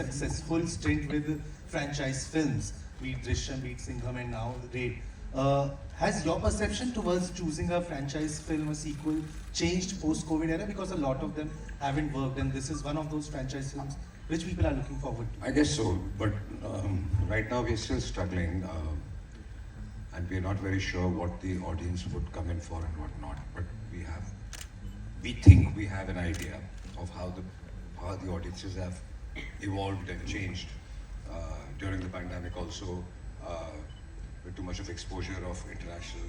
successful stint with franchise films, meet Drishyam, meet Singham, and now Raid. Has your perception towards choosing a franchise film or sequel changed post-COVID era? Because a lot of them haven't worked, and this is one of those franchise films which people are looking forward to. I guess so, but right now we're still struggling, and we're not very sure what the audience would come in for and what not. But we think we have an idea of how the audiences have evolved and changed during the pandemic. Also, with too much of exposure of international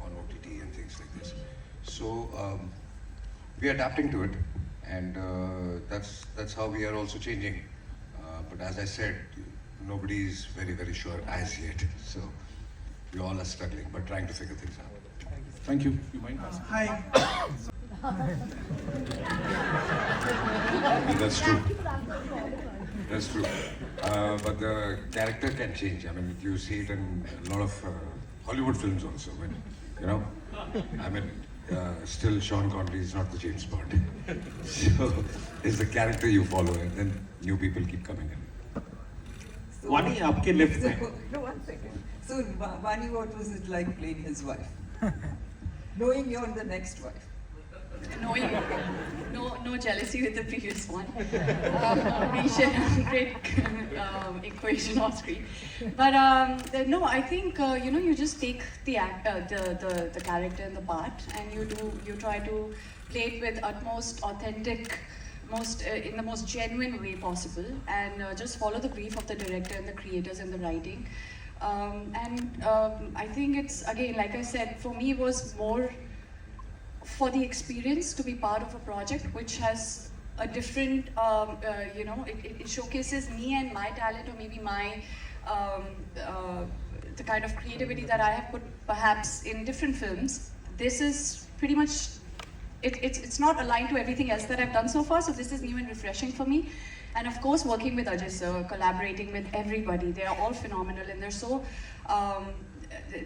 on OTT and things like this. So we're adapting to it, and that's how we are also changing. But as I said, nobody is very sure as yet. So we all are struggling, but trying to figure things out. Thank you. You mind passing? Hi. That's true. That's true. But the character can change. I mean, you see it in a lot of Hollywood films also. When, you know, I mean, still Sean Connery is not the James Bond. So it's the character you follow, and then new people keep coming in. So, Vani, आपके left में. No, 1 second. So, Vani, what was it like playing his wife? Knowing you're the next wife. No jealousy with the previous one. We share a great equation off screen. But no, I think you just take the character and the part, and you try to play it with utmost authentic, in the most genuine way possible, and just follow the brief of the director and the creators and the writing. I think it's, again, like I said, for me it was more for the experience to be part of a project which has a different, it showcases me and my talent, or maybe my, the kind of creativity that I have put perhaps in different films. This is pretty much, it's not aligned to everything else that I've done so far, so this is new and refreshing for me. And of course, working with Ajay sir, collaborating with everybody, they are all phenomenal, and they're so,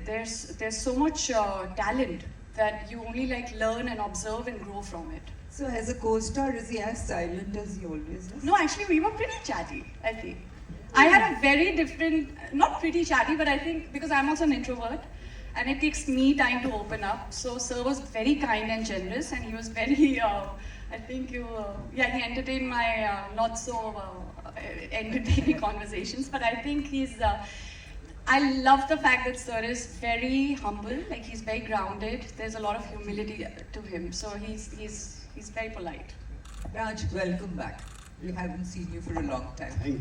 there's so much talent that you only learn and observe and grow from it. So as a co-star, is he as silent as he always is? No, actually we were pretty chatty, I think. I had a very different, not pretty chatty, but I think because I'm also an introvert, and it takes me time to open up. So sir was very kind and generous, and he was very, I think he entertained my not so entertaining conversations, but I think he's, I love the fact that sir is very humble, he's very grounded. There's a lot of humility to him, so he's very polite. Raj, welcome back. We haven't seen you for a long time. Thank you.